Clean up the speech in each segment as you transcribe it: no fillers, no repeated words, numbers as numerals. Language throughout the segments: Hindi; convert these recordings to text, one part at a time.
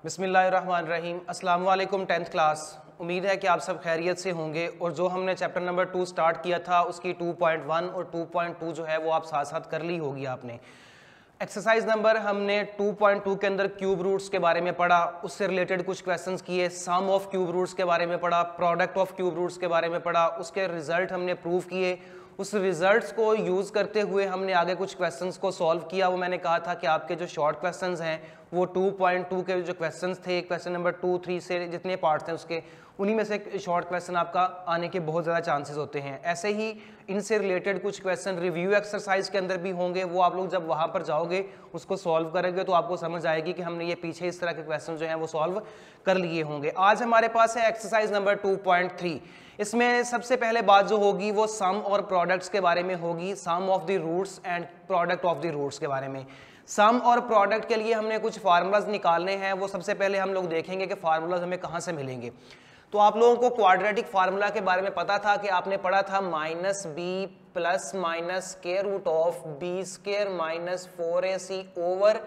बिस्मिल्लाहिर्रहमानिर्रहीम। अस्सलाम वालेकुम 10th क्लास। उम्मीद है कि आप सब खैरियत से होंगे और जो हमने चैप्टर नंबर 2 स्टार्ट किया था उसकी 2.1 और 2.2 जो है वो आप साथ साथ कर ली होगी आपने। एक्सरसाइज नंबर हमने 2.2 के अंदर क्यूब रूट्स के बारे में पढ़ा, उससे रिलेटेड कुछ क्वेश्चंस किए, सम ऑफ क्यूब रूट्स के बारे में पढ़ा, प्रोडक्ट ऑफ क्यूब रूट्स के बारे में पढ़ा, उसके रिजल्ट हमने प्रूव किए। उस रिजल्ट्स को यूज़ करते हुए हमने आगे कुछ क्वेश्चंस को सॉल्व किया। वो मैंने कहा था कि आपके जो शॉर्ट क्वेश्चंस हैं वो 2.2 के जो क्वेश्चंस थे, क्वेश्चन नंबर 2, 3 से जितने पार्ट्स हैं उसके, उन्हीं में से शॉर्ट क्वेश्चन आपका आने के बहुत ज़्यादा चांसेस होते हैं। ऐसे ही इनसे रिलेटेड कुछ क्वेश्चन रिव्यू एक्सरसाइज के अंदर भी होंगे, वो आप लोग जब वहाँ पर जाओगे उसको सॉल्व करेंगे तो आपको समझ आएगी कि हमने ये पीछे इस तरह के क्वेश्चन जो हैं वो सॉल्व कर लिए होंगे। आज हमारे पास है एक्सरसाइज नंबर 2.3। इसमें सबसे पहले बात जो होगी वो सम और प्रोडक्ट्स के बारे में होगी, sum of the roots and product of the roots के बारे में। सम और प्रोडक्ट के लिए हमने कुछ फार्मूलाज निकालने हैं, वो सबसे पहले हम लोग देखेंगे कि फार्मूलाज हमें कहाँ से मिलेंगे। तो आप लोगों को क्वाड्रेटिक फार्मूला के बारे में पता था कि आपने पढ़ा था minus b plus minus square root of b square minus 4ac over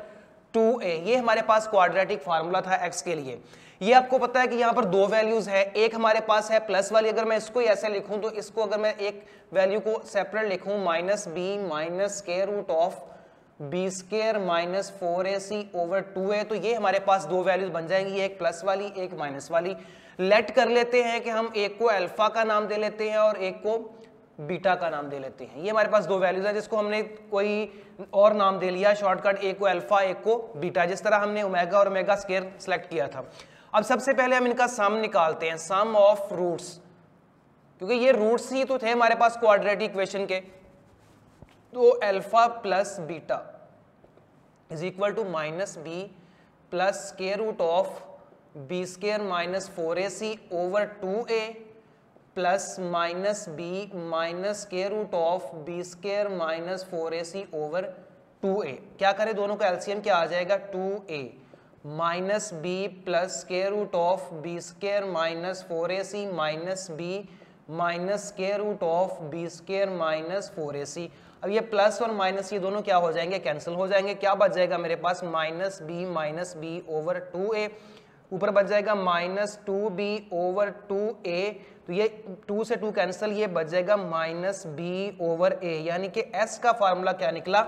2a। ये हमारे पास क्वाड्रेटिक फार्मूला था एक्स के लिए। ये आपको पता है कि यहाँ पर दो वैल्यूज है, एक हमारे पास है प्लस वाली, अगर मैं इसको ऐसे लिखूं तो इसको अगर मैं एक वैल्यू को सेपरेट लिखूं minus b minus square root of b square minus 4ac over 2a, तो ये हमारे पास दो वैल्यूज बन जाएंगी, एक प्लस वाली एक माइनस वाली। लेट कर लेते हैं कि हम एक को अल्फा का नाम दे लेते हैं और एक को बीटा का नाम दे लेते हैं। ये हमारे पास दो वैल्यूज है जिसको हमने कोई और नाम दे लिया शॉर्टकट, एक को अल्फा एक को बीटा, जिस तरह हमने ओमेगा और ओमेगा स्क्वायर सेलेक्ट किया था। अब सबसे पहले हम इनका सम निकालते हैं, सम ऑफ रूट्स, क्योंकि ये रूट्स ही तो थे हमारे पास क्वाड्रेटिक इक्वेशन के। तो alpha plus beta is equal to minus b plus square root of b square minus 4ac over 2a plus minus b minus square root of b square minus 4ac over 2a। क्या करें, दोनों का एलसीएम क्या आ जाएगा, 2a minus b plus square root of b square minus 4ac minus b minus square root of b square minus 4ac। अब ये प्लस और माइनस ये दोनों क्या हो जाएंगे, कैंसिल हो जाएंगे। क्या बच जाएगा मेरे पास, माइनस बी ओवर 2a, ऊपर बच जाएगा माइनस 2b ओवर 2a, तो ये 2 से 2 कैंसिल, ये बच जाएगा माइनस b ओवर a, यानी कि s का फार्मूला क्या निकला,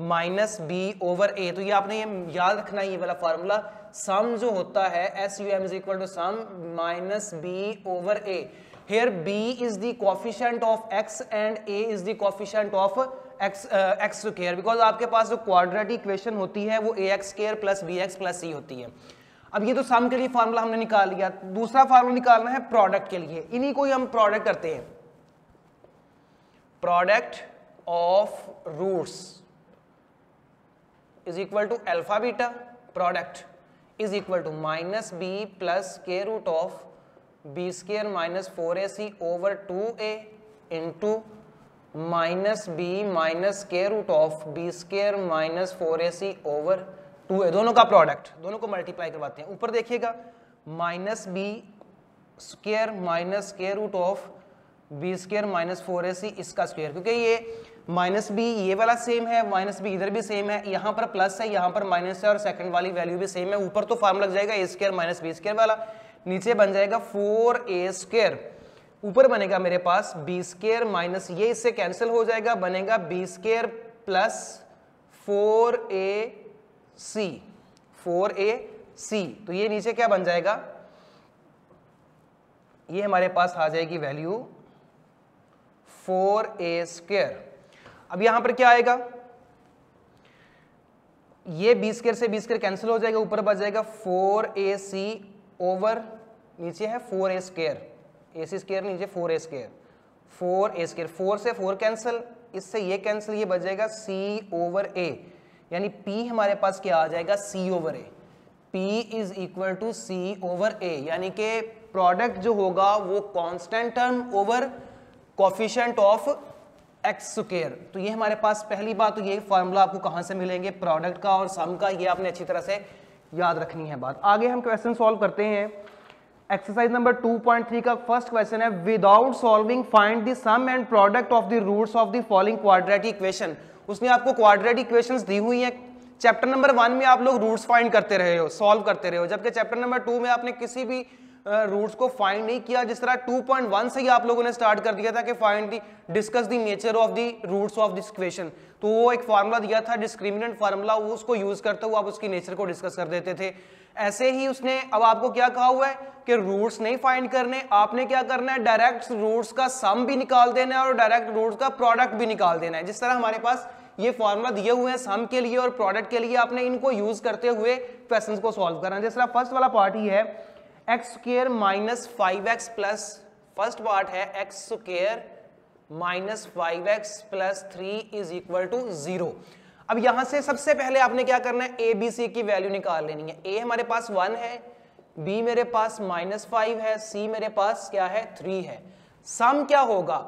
माइनस b ओवर a। तो ये आपने ये याद रखना है, ये वाला फार्मूला सम जो होता है SUM is equal to sum minus b over a। Here b is the coefficient of x and a is the coefficient of x square, because आपके पास जो क्वाड्रेटिक इक्वेशन होती है वो ax square plus bx plus c होती है। अब ये तो सम के लिए फार्मूला हमने निकाल लिया, दूसरा फार्मूला निकालना है प्रोडक्ट के लिए। इन्हीं को ही हम प्रोडक्ट करते हैं, product of roots is equal to alpha beta, product is equal to minus b plus square root of b square minus 4ac over 2a into minus b minus square root of b square minus 4ac over 2a। दोनों का प्रोडक्ट, दोनों को मल्टीप्लाई करवाते हैं। ऊपर देखिएगा minus b square minus square root of b square minus 4ac इसका स्क्वायर, क्योंकि ये माइनस बी ये वाला सेम है, माइनस बी इधर भी सेम है, यहाँ पर प्लस है यहाँ पर माइनस है और सेकंड वाली वैल्यू भी सेम है। ऊपर तो फार्मूला लग जाएगा a square minus b square वाला, नीचे बन जाएगा 4a स्क्वायर, ऊपर बनेगा मेरे पास बी स्क्वायर माइनस ये इससे कैंसिल हो जाएगा, बनेगा बी स्क्वायर प्लस 4ac। तो ये नीचे क्या बन जाएगा, ये हमारे पास आ जाएगी वैल्यू 4a स्क्वायर। अब यहां पर क्या आएगा, ये बी स्क्वायर से बी स्क्वायर कैंसिल हो जाएगा, ऊपर बच जाएगा 4ac ओवर नीचे है 4a स्क्वायर, ac स्क्वायर नीचे 4a स्क्वायर, 4a स्क्वायर, 4 से 4 कैंसिल, इससे ये कैंसिल, ये बच जाएगा c ओवर a, यानी p हमारे पास क्या आ जाएगा, c over a। p is equal to c over a, यानी कि प्रोडक्ट जो होगा वो constant term over coefficient of x square. तो ये हमारे पास पहली बात, तो ये फार्मूला आपको कहां से मिलेंगे, प्रोडक्ट का और सम का, ये आपने अच्छी तरह से याद रखनी है बात। आगे हम क्वेश्चन सॉल्व करते हैं। एक्सरसाइज नंबर 2.3 का फर्स्ट क्वेश्चन है, without solving find the sum and product of the roots of the following quadratic equation. उसने आपको क्वाड्रेटिक इक्वेशंस दी हुई हैं चैप्टर नंबर 1 में आप लोग रूट्स फाइंड करते रहे हो, सॉल्व करते रहे हो, जबकि चैप्टर नंबर 2 में आपने किसी भी रूट्स को फाइंड नहीं किया। जिस तरह 2.1 से ही आप लोगों ने स्टार्ट कर दिया था कि find the discuss the nature of the roots of this equation, तो वो एक फार्मूला दिया था डिस्क्रिमिनेंट फार्मूला, वो उसको यूज करते हुए आप उसकी नेचर को डिस्कस कर देते थे। ऐसे ही उसने अब आपको क्या कहा हुआ है कि रूट्स नहीं फाइंड करने, आपने क्या करना है, डायरेक्ट रूट्स का सम भी निकाल देना है और डायरेक्ट रूट्स का प्रोडक्ट भी निकाल देना है। जिस तरह हमारे पास ये फॉर्मूला दिए हुए हैं सम के लिए और प्रोडक्ट के लिए, आपने इनको यूज करते हुए क्वेश्चंस को सॉल्व करना है। जिस तरह फर्स्ट वाला पार्ट ही है x square minus 5x plus, first part है x square minus 5x plus 3 is equal to 0। अब यहां से सबसे पहले आपने क्या करना है, ए बी सी की वैल्यू निकाल लेनी है। ए हमारे पास 1 है, बी मेरे पास -5 है, सी मेरे पास क्या है 3 है। सम क्या होगा,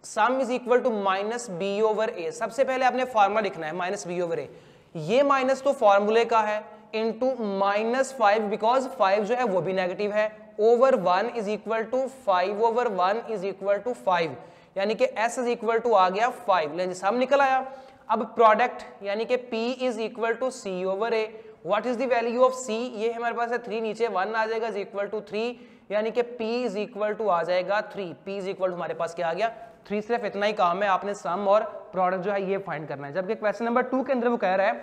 sum is equal to minus b over a. सबसे पहले आपने फॉर्मूला लिखना है माइनस बी ओवर ए, ये माइनस तो फॉर्मूले का है, इंटू -5 बिकॉज 5 जो है वो भी नेगेटिव है, over 1 is equal to 5 over 1 is equal to 5, यानी कि s इज इक्वल टू आ गया 5, लेकिन सम निकल आया। अब प्रोडक्ट यानी कि p is equal to c over a, what is the value of c, ये हमारे पास है 3, नीचे 1 आ जाएगा इज इक्वल टू 3, यानी कि p इज इक्वल टू आ जाएगा 3, p इज इक्वल टू हमारे पास क्या आ गया 3। सिर्फ इतना ही काम है, आपने सम और प्रोडक्ट जो है ये फाइंड करना है। जबकि क्वेश्चन नंबर 2 के अंदर वो कह रहा है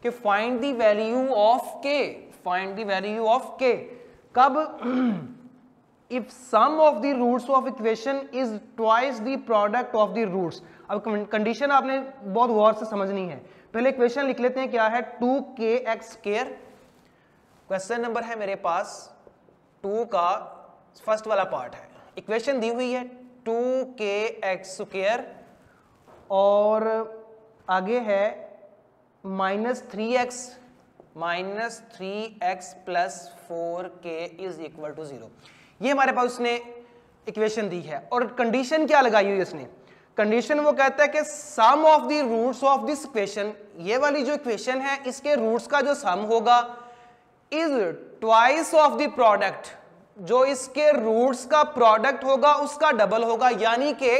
कि find the value of k, find the value of k कब, if sum of the roots of equation is twice the product of the roots। अब कंडीशन आपने बहुत गौर से समझनी है। पहले इक्वेशन लिख लेते हैं, क्या है 2kx स्क्वायर। क्वेश्चन नंबर है मेरे पास 2 का फर्स्ट वाला पार्ट है, इक्वेशन दी हुई है 2kx स्क्वायर और आगे है -3x plus 4k is equal to 0। ये हमारे पास उसने इक्वेशन दी है और कंडीशन क्या लगाई हुई है उसने, कंडीशन वो कहता है कि sum of the roots of this equation, ये वाली जो इक्वेशन है इसके रूट्स का जो सम होगा is twice of the product, जो इसके रूट्स का प्रोडक्ट होगा उसका डबल होगा। यानी कि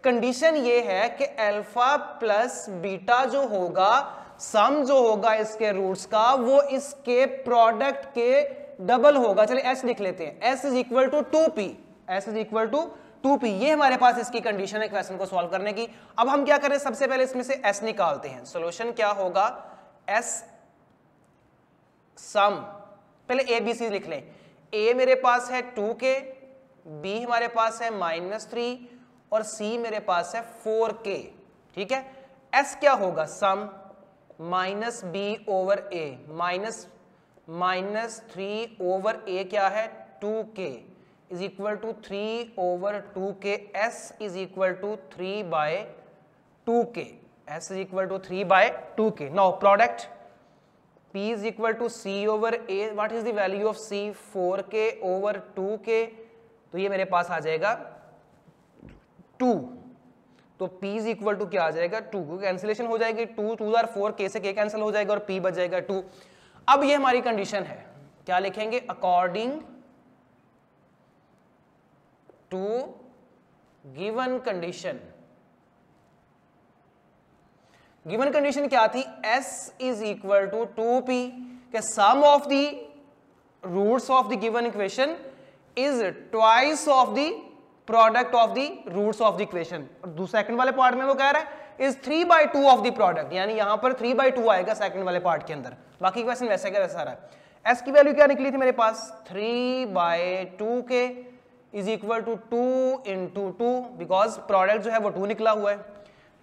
कंडीशन ये है कि अल्फा प्लस बीटा जो होगा, सम जो होगा इसके रूट्स का, वो इसके प्रोडक्ट के डबल होगा। चलिए s लिख लेते हैं, s is equal to 2p, s is equal to 2p, ये हमारे पास इसकी कंडीशन है क्वेश्चन को सॉल्व करने की। अब हम क्या करें, सबसे पहले इसमें से s निकालते हैं। सॉल्यूशन क्या होगा, s सम, पहले a b c लिख लें। a मेरे पास है 2k, b हमारे पास है -3 और c मेरे पास है 4k, ठीक है। s क्या होगा, sum minus b over a, -3 over a क्या है 2k is equal to 3 over 2k, s is equal to 3 by 2k, s is equal to 3 by 2k। Now product p is equal to c over a, what is the value of c, 4k over 2k, तो ये मेरे पास आ जाएगा 2, तो p इज इक्वल टू क्या आ जाएगा 2, क्योंकि कैंसिलेशन हो जाएगी, 2 2 और 4 k से k कैंसिल हो जाएगा और p बच जाएगा 2। अब ये हमारी कंडीशन है, क्या लिखेंगे, according to given condition. Given condition क्या थी, s is equal to 2p, के sum of the roots of the given equation is twice of the product of the roots of the equation. और सेकंड वाले पार्ट में वो कह रहा है इज 3/2 ऑफ द प्रोडक्ट, यानी यहां पर 3/2 आएगा सेकंड वाले पार्ट के अंदर। बाकी क्वेश्चन वैसे का वैसा रहा है। s की वैल्यू क्या निकली थी मेरे पास, 3/2k is equal to 2 into 2, because product जो है वो 2 निकला हुआ है।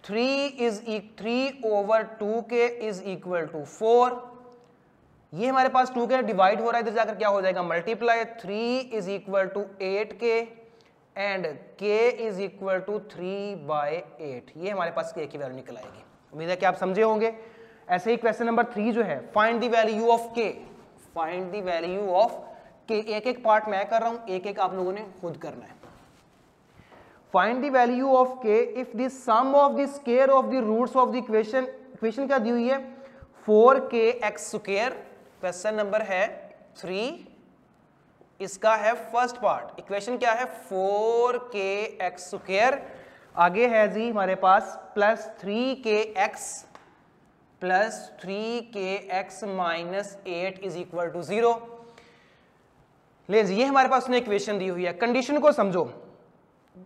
3 over 2k is equal to 4, ये हमारे पास 2k डिवाइड हो रहा है, इधर जाकर क्या हो जाएगा multiply, 3 is equal to 8k and k is equal to 3/8, ये हमारे पास k की वैल्यू निकल आएगी। उम्मीद है कि आप समझे होंगे। ऐसे ही क्वेश्चन नंबर 3 जो है, find the value of k, find the value of k, एक एक पार्ट मैं कर रहा हूं, एक एक आप लोगों ने खुद करना है। Find the value of k if the sum of the square of the roots of the equation, equation क्या दी हुई है 4kx स्क्वायर, क्वेश्चन नंबर है 3, इसका है फर्स्ट पार्ट, इक्वेशन क्या है 4kx स्क्वायर, आगे है जी हमारे पास plus 3kx plus 3kx minus 8 is equal to 0। ले ये हमारे पास उसने इक्वेशन दी हुई है। कंडीशन को समझो,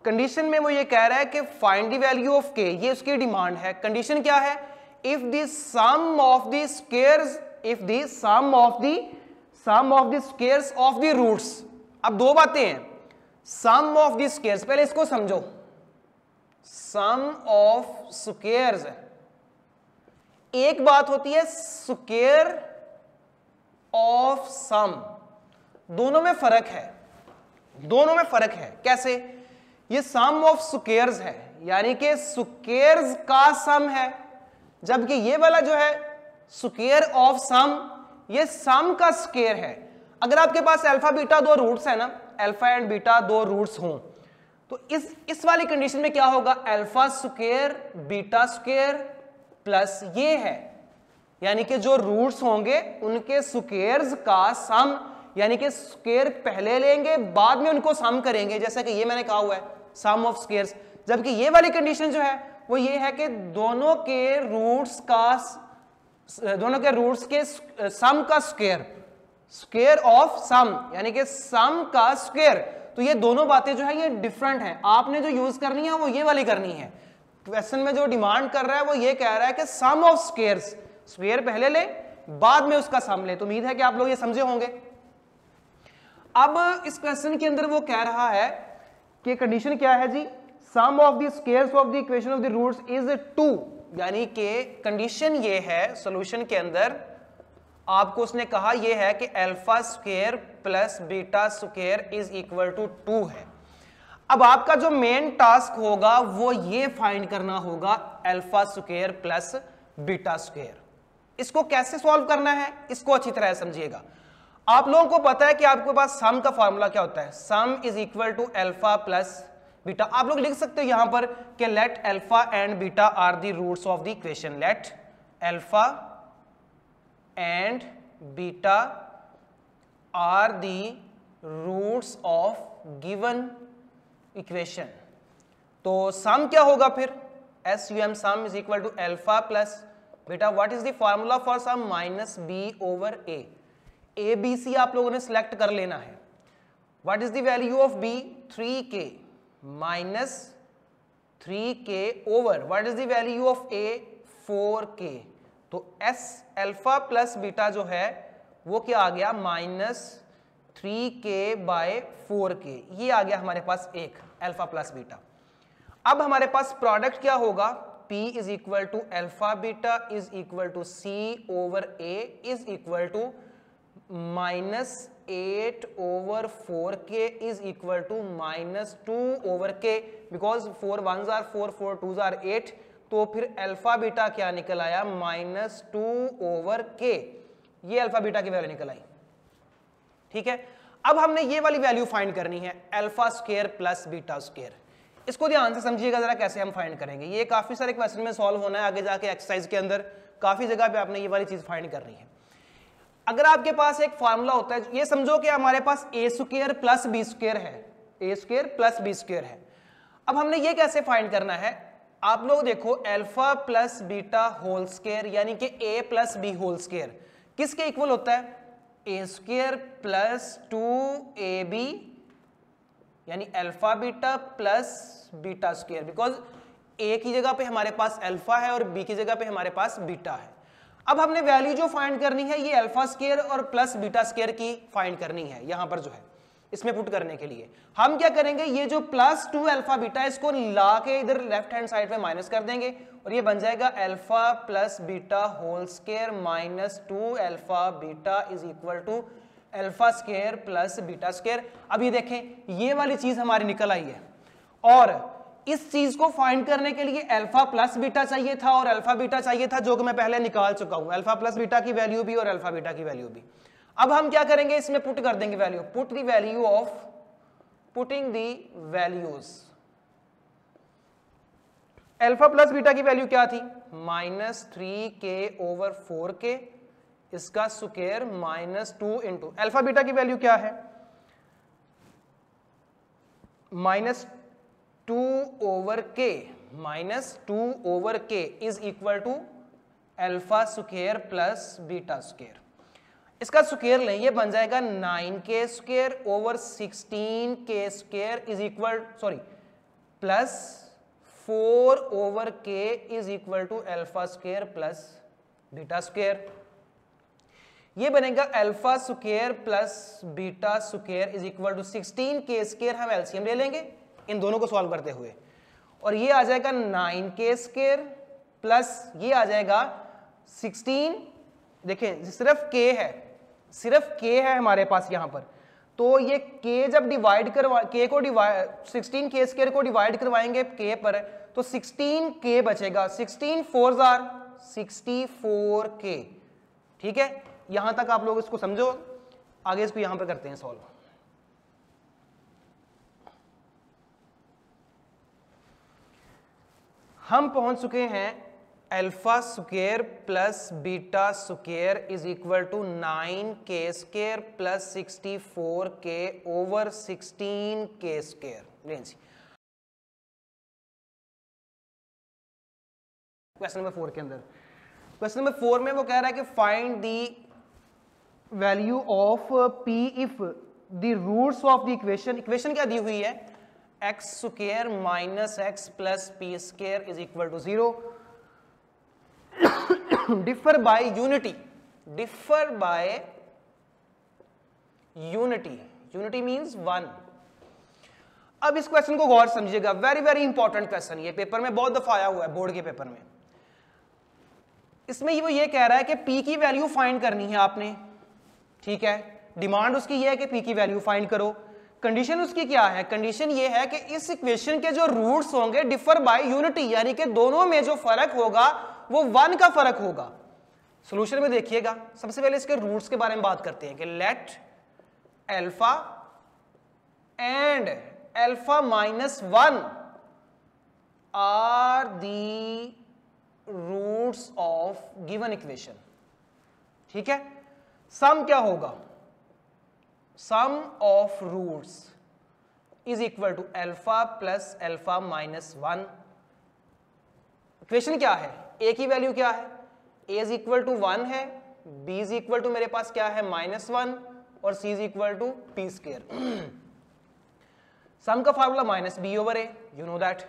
कंडीशन में वो ये कह रहा है कि find the value of k, ये उसकी डिमांड है। कंडीशन क्या है? If the sum of the squares, if the sum of the squares of the roots. अब दो बातें हैं, सम ऑफ द स्क्वायर्स, पहले इसको समझो। सम ऑफ स्क्वायर्स, एक बात होती है स्क्वायर ऑफ सम, दोनों में फर्क है, दोनों में फर्क है। कैसे? ये सम ऑफ स्क्वायर्स है, यानी कि स्क्वायर्स का सम है, जबकि ये वाला जो है स्क्वायर ऑफ सम, ये सम का स्क्वायर है। अगर आपके पास अल्फा बीटा दो रूट्स है ना, अल्फा एंड बीटा दो रूट्स हों, तो इस वाली कंडीशन में क्या होगा? Alpha square beta square plus ये है, यानी कि जो रूट्स होंगे उनके स्क्वायर्स का सम, यानी कि स्क्वायर पहले लेंगे बाद में उनको सम करेंगे, जैसा कि ये मैंने कहा हुआ है सम ऑफ स्क्वायर्स। जबकि ये वाली कंडीशन जो है वो ये है कि दोनों के रूट्स के सम का स्क्वायर, स्क्वायर ऑफ सम, यानी कि सम का स्क्वायर। तो ये दोनों बातें जो है ये डिफरेंट हैं, आपने जो यूज करनी है वो ये वाली करनी है। क्वेश्चन में जो डिमांड कर रहा है वो ये कह रहा है कि सम ऑफ स्क्वायर्स, स्क्वायर पहले ले बाद में उसका सम ले। तो उम्मीद है कि आप लोग ये समझे होंगे। अब इस क्वेश्चन के अंदर वो कह रहा है कि कंडीशन क्या है जी? Sum of the squares of the equation of the roots is 2, यानी कि कंडीशन ये है सॉल्यूशन के अंदर आपको उसने कहा ये है कि alpha square plus beta square is equal to 2 है। अब आपका जो मेन टास्क होगा वो ये फाइंड करना होगा alpha square plus beta square. इसको कैसे सॉल्व करना है इसको अच्छी तरह समझिएगा। आप लोगों को पता है कि आपके पास सम का फॉर्मूला क्या होता है? Sum is equal to alpha plus beta. आप लोग लिख सकते हो यहां पर कि let alpha and beta are the roots of the equation. Let alpha and beta are the roots of given equation. तो सम क्या होगा फिर? SUM sum is equal to alpha plus beta. What is the formula for sum? Minus b over a. A b c आप लोगों ने सिलेक्ट कर लेना है। What is the value of b? 3k minus 3k over what is the value of a? 4k। तो एस अल्फा प्लस बीटा जो है वो क्या आ गया? Minus 3k by 4k। ये आ गया हमारे पास एक अल्फा प्लस बीटा। अब हमारे पास प्रोडक्ट क्या होगा? P is equal to alpha beta is equal to C over A is equal to minus 8 over 4k is equal to minus 2 over k, because 4 1s are 4 4 2s are 8। तो फिर अल्फा बीटा क्या निकल आया? Minus 2 over k। ये अल्फा बीटा की वैल्यू निकल आई। ठीक है, अब हमने ये वाली वैल्यू फाइंड करनी है alpha square plus beta square. इसको ध्यान से समझिएगा जरा कैसे हम फाइंड करेंगे। ये काफी सारे क्वेश्चन में सॉल्व होना है, आगे जाके एक्सरसाइज के अंदर काफी जगह पे आपने ये वाली चीज फाइंड करनी है। अगर आपके पास एक फार्मूला होता है, ये समझो कि हमारे पास ए स्क्वायर प्लस बी स्क्वायर है, a square plus B square है। अब हमने ये कैसे फाइंड करना है? आप लोग देखो alpha plus beta whole square यानी कि a plus b whole square किसके इक्वल होता है? ए स्क्वायर प्लस 2ab यानी alpha beta plus beta square, because a की जगह पे हमारे पास अल्फा है और बी की जगह पे हमारे पास बीटा है। अब हमने वैल्यू जो फाइंड करनी है ये अल्फा स्क्वायर और प्लस बीटा स्क्वायर की फाइंड करनी है। यहां पर जो है इसमें पुट करने के लिए हम क्या करेंगे? ये जो प्लस 2 अल्फा बीटा है इसको ला के इधर लेफ्ट हैंड साइड में माइनस कर देंगे और ये बन जाएगा alpha plus beta whole square minus 2 alpha beta is equal to alpha square plus beta square. अब ये देखें ये वाली चीज हमारी निकल आई है और इस चीज को फाइंड करने के लिए अल्फा प्लस बीटा चाहिए था और अल्फा बीटा चाहिए था, जो कि मैं पहले निकाल चुका हूं, अल्फा प्लस बीटा की वैल्यू भी और अल्फा बीटा की वैल्यू भी। अब हम क्या करेंगे? इसमें पुट कर देंगे value, put the value of, putting the values. Alpha plus beta की वैल्यू क्या थी? माइनस 3k ओवर 4k, इसका square minus 2 into alpha beta की वैल्यू क्या है? Minus 2 over k, minus 2 over k is equal to alpha square plus beta square. इसका स्क्वायर लें, ये बन जाएगा 9k square over 16k square is equal plus 4 over k is equal to alpha square plus beta square. ये बनेगा alpha square plus beta square is equal to 16k square. हम एलसीएम ले लेंगे इन दोनों को सॉल्व करते हुए, और ये आ जाएगा 9k स्क्वायर प्लस ये आ जाएगा 16, देखें सिर्फ k है, सिर्फ k है हमारे पास यहां पर, तो ये k जब डिवाइड करवा k को डिवाइड 16k स्क्वायर को डिवाइड करवाएंगे k पर, तो 16k बचेगा, 16 4 जार 64k। ठीक है, यहां तक आप लोग इसको समझो, आगे इसको यहां पर करते हैं सॉल्व। हम पहुंच चुके हैं alpha square plus beta square is equal to 9k square plus 64k over 16k square. रेंज क्वेश्चन नंबर 4 के अंदर, क्वेश्चन नंबर 4 में वो कह रहा है कि find the value of p if the roots of the equation, equation क्या दी हुई है, x square minus x plus p square is equal to 0, differ by unity, differ by unity, unity means 1। अब इस क्वेश्चन को गौर समझिएगा, वेरी वेरी इंपॉर्टेंट क्वेश्चन, ये पेपर में बहुत दफा आया हुआ है, बोर्ड के पेपर में। इसमें वो ये कह रहा है कि p की वैल्यू फाइंड करनी है आपने, ठीक है, डिमांड उसकी ये है कि p की वैल्यू फाइंड करो। कंडीशन उसकी क्या है, कंडीशन ये है कि इस इक्वेशन के जो रूट्स होंगे डिफर बाय यूनिटी, यानी कि दोनों में जो फर्क होगा वो 1 का फर्क होगा। सॉल्यूशन में देखिएगा, सबसे पहले इसके रूट्स के बारे में बात करते हैं कि let alpha and alpha minus 1 are the roots of given equation. ठीक है, सम क्या होगा, sum of roots is equal to alpha plus alpha minus 1। Equation क्या है, a की वैल्यू क्या है, a इज इक्वल टू 1 है, b इज इक्वल टू मेरे पास क्या है -1 और c is equal to p square. Sum का formula minus b over a, you know that,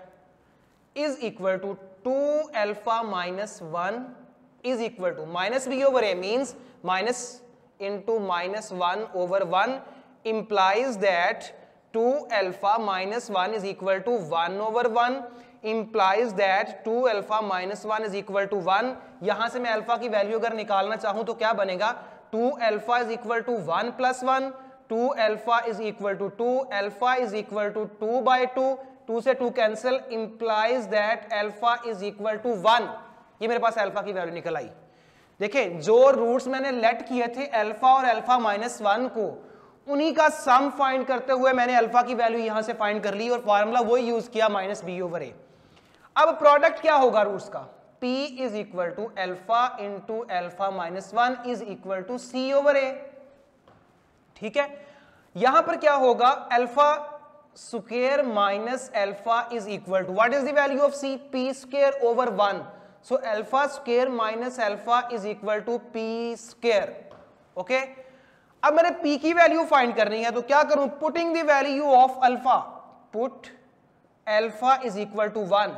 is equal to 2 alpha minus 1 is equal to minus b over a means minus into minus 1 over 1 implies that 2 alpha minus 1 is equal to 1 over 1 implies that 2 alpha minus 1 is equal to 1। यहां से मैं अल्फा की वैल्यू अगर निकालना चाहूं तो क्या बनेगा, 2 alpha is equal to 1 plus 1, 2 alpha is equal to 2, alpha is equal to 2 by 2, 2 से 2 cancel, implies that alpha is equal to 1। ये मेरे पास अल्फा की वैल्यू निकल आई। देखें, जो रूट्स मैंने लेट किए थे अल्फा और अल्फा माइनस 1 को, उन्हीं का सम फाइंड करते हुए मैंने अल्फा की वैल्यू यहां से फाइंड कर ली और फार्मूला वही यूज किया माइनस बी ओवर ए। अब प्रोडक्ट क्या होगा रूट्स का, p is equal to alpha into alpha minus 1 is equal to c over a. ठीक है, यहां पर क्या होगा, alpha square minus alpha is equal to what is the value of c, p square over 1। So alpha square minus alpha is equal to p square। Okay, अब मैंने p की वैल्यू फाइंड करनी है, तो क्या करूं, putting the value of alpha, put alpha is equal to 1,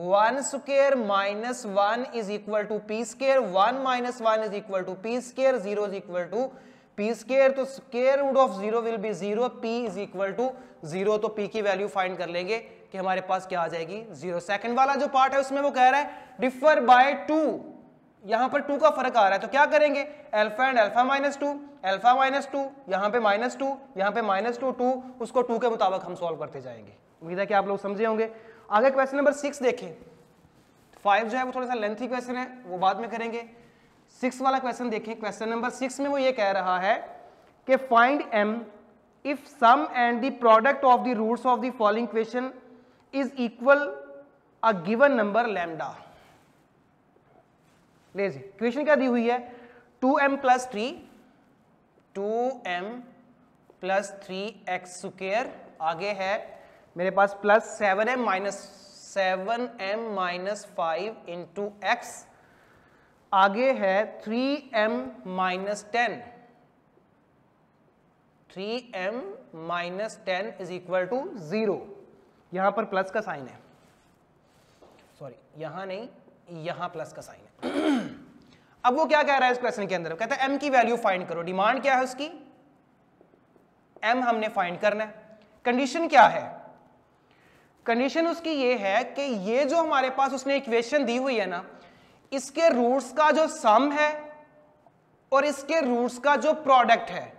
1 square minus 1 is equal to p square, 1 minus 1 is equal to p square, 0 is equal to p square, तो square root of 0 will be 0, p is equal to 0, तो p की वैल्यू फाइंड कर लेंगे कि हमारे पास क्या आ जाएगी 0। सेकंड वाला जो पार्ट है उसमें वो कह रहा है डिफर बाय 2, यहां पर 2 का फर्क आ रहा है, तो क्या करेंगे, alpha and alpha minus 2, alpha minus 2, यहां पे माइनस 2, यहां पे माइनस 2, 2 उसको 2 के मुताबिक हम सॉल्व करते जाएंगे। उम्मीद है कि आप लोग समझे होंगे। आगे क्वेश्चन नंबर 6 देखें, 5 जो है वो थोड़ा सा लेंथी क्वेश्चन है, वो बाद में करेंगे। 6 वाला क्वेश्चन देखें, क्वेश्चन नंबर 6 में वो ये कह रहा है कि find m if sum and the product of the roots of the following equation is equal a given number lambda। लीजिए, इक्वेशन क्या दी हुई है, 2m plus 3, 2m plus 3x square, आगे है मेरे पास plus 7m minus 5 into x, आगे है 3m minus 10, 3m minus 10 is equal to 0। यहां पर प्लस का साइन है, सॉरी यहां नहीं, यहां प्लस का साइन है। अब वो क्या कह रहा है इस क्वेश्चन के अंदर, कहता है m की वैल्यू फाइंड करो। डिमांड क्या है उसकी, m हमने फाइंड करना है। कंडीशन क्या है, कंडीशन उसकी ये है कि ये जो हमारे पास उसने इक्वेशन दी हुई है ना, इसके रूट्स का जो सम है और इसके रूट्स का जो प्रोडक्ट है,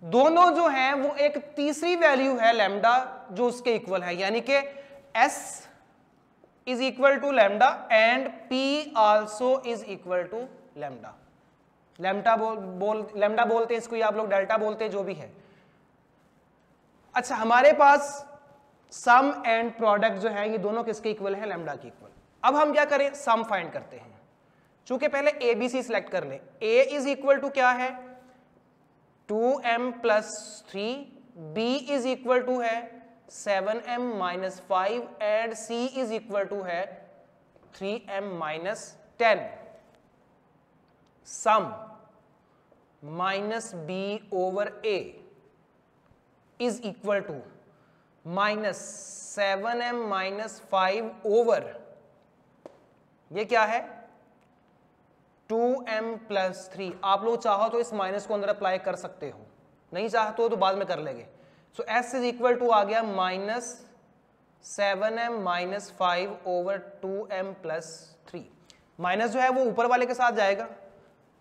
दोनों जो हैं वो एक तीसरी वैल्यू है लैम्डा जो उसके इक्वल है, यानी कि s is equal to lambda and p also is equal to lambda. Lambda lambda बोलते हैं इसको, या आप लोग डेल्टा बोलते हैं, जो भी है। अच्छा, हमारे पास सम एंड प्रोडक्ट जो है ये दोनों किसके इक्वल है, लैम्डा के इक्वल। अब हम क्या करें, सम फाइंड करते हैं। चूंकि पहले ए बी सी सिलेक्ट कर लें। a इज इक्वल टू क्या है, 2m plus 3, b is equal to है 7m minus 5 and c is equal to है 3m minus 10। Sum minus b over a is equal to minus 7m minus 5 over, ये क्या है 2m प्लस 3। आप लोग चाहो तो इस माइनस को अंदर अप्लाई कर सकते हो, नहीं चाहते हो तो बाद में कर लेंगे। सो s इज इक्वल टू आ गया minus 7m minus 5 over 2m plus 3। Minus जो है वो ऊपर वाले के साथ जाएगा,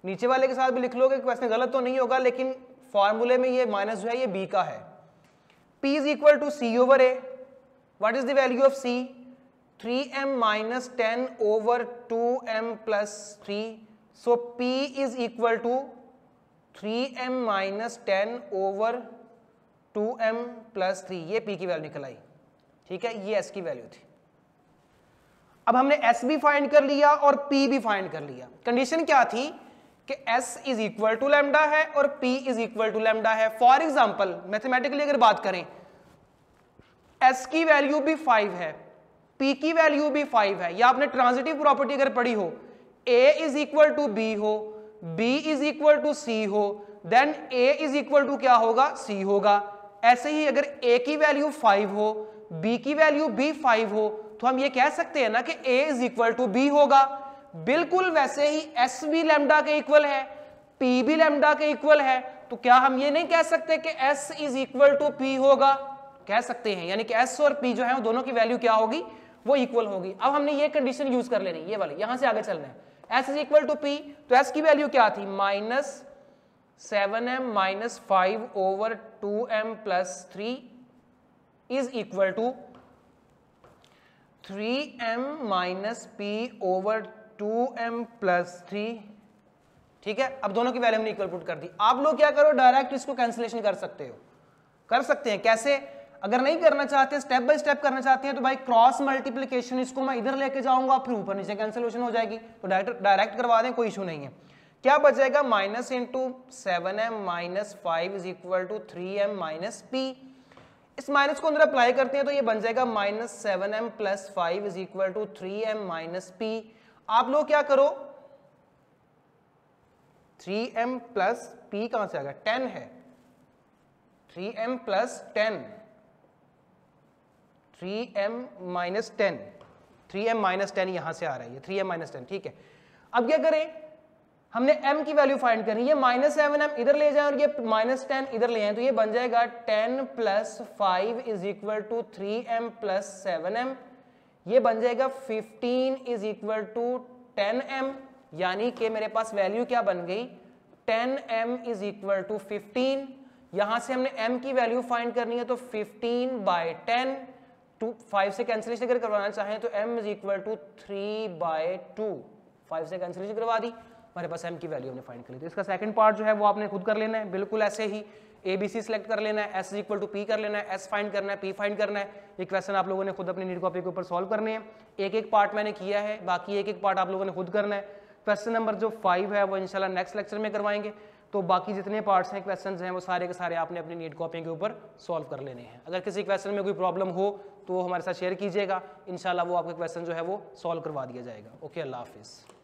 नीचे वाले के साथ भी लिख लोगे, क्वेश्चन गलत तो नहीं होगा, लेकिन फॉर्मूले में ये माइनस जो है ये b का है। p is equal to c over a। What is the value of c, 3m minus 10 over 2m plus 3। So p is equal to 3m minus 10 over 2m plus 3। ये p की वैल्यू निकल आई, ठीक है, ये s की वैल्यू थी। अब हमने s भी फाइंड कर लिया और p भी फाइंड कर लिया। कंडीशन क्या थी कि s is equal to lambda है और p is equal to lambda है। फॉर एग्जांपल मैथमेटिकली अगर बात करें, s की वैल्यू भी 5 है, p की वैल्यू भी 5 है, या आपने ट्रांजिटिव प्रॉपर्टी अगर पढ़ी हो, a is equal to b हो, b is equal to c हो, then a is equal to क्या होगा, c होगा। ऐसे ही अगर a की वैल्यू 5 हो, b की वैल्यू भी 5 हो, तो हम ये कह सकते हैं ना कि a is equal to b होगा। बिल्कुल वैसे ही s भी लैम्डा के इक्वल है, p भी लैम्डा के इक्वल है, तो क्या हम ये नहीं कह सकते कि s is equal to p होगा, कह सकते हैं। यानी कि s और p जो है दोनों की वैल्यू क्या होगी, वो इक्वल होगी। अब हमने ये कंडीशन यूज कर लेनी, ये वाली, यहां से आगे चलना है। s is equal to p, तो s की वैल्यू क्या थी, minus 7m minus 5 over 2m plus 3 is equal to 3m minus p over 2m plus 3। ठीक है, अब दोनों की वैल्यू हमने इक्वल पुट कर दी। आप लोग क्या करो, डायरेक्ट इसको कैंसिलेशन कर सकते हो, कर सकते हैं। कैसे, अगर नहीं करना चाहते, स्टेप बाय स्टेप करना चाहते हैं, तो भाई क्रॉस मल्टीप्लिकेशन, इसको मैं इधर लेके जाऊंगा, फिर ऊपर नीचे कैंसिलेशन हो जाएगी, तो डायरेक्ट करवा दें, कोई इशू नहीं है। क्या बचेगा, minus into 7m minus 5 is equal to 3m minus p। इस माइनस को अंदर अप्लाई करते हैं तो ये बन जाएगा minus 7m plus 5 is equal to 3m minus p। आप लोग क्या करो, 3m प्लस p कहां से आ गया, 10 है, 3m plus 10, 3m minus 10, 3m minus 10 यहां से आ रहा है, ये 3m माइनस 10, ठीक है। अब क्या करें, हमने m की वैल्यू फाइंड करनी है, माइनस 7m इधर ले जाएं और ये माइनस 10 इधर ले आए, तो ये बन जाएगा 10 plus 5 is equal to 3m plus 7m। ये बन जाएगा 15 इज इक्वल टू 10m, यानी कि मेरे पास वैल्यू क्या बन गई, 10m इज इक्वल टू 15। यहां से हमने m की वैल्यू फाइंड करनी है, तो 15 बाय 10, 5 से कैंसिलेशन अगर करवाना चाहें तो m is equal to 3 by 2, 5 से कैंसिलेशन करवा दी, हमारे पास m की वैल्यू हमने फाइंड कर ली। तो इसका सेकंड पार्ट जो है वो आपने खुद कर लेना है, बिल्कुल ऐसे ही ABC सिलेक्ट कर लेना है, s is equal to p कर लेना है, s फाइंड करना है, p फाइंड करना है। ये क्वेश्चन आप लोगों ने खुद अपनी नीड कॉपी के ऊपर सॉल्व करने हैं। एक एक पार्ट मैंने किया है, बाकी एक एक पार्ट आप लोगों ने खुद करना है। क्वेश्चन नंबर जो 5 है वो इंशाल्लाह नेक्स्ट लेक्चर में करवाएंगे। तो बाकी जितने पार्ट्स हैं, क्वेश्चन हैं, वो सारे के सारे आपने अपनी नीड कॉपी के ऊपर सॉल्व कर लेने हैं। अगर किसी क्वेश्चन में कोई प्रॉब्लम हो तो वो हमारे साथ शेयर कीजिएगा, इंशाल्लाह वो आपका क्वेश्चन जो है वो सॉल्व करवा दिया जाएगा। ओके, अल्लाह हाफिज़।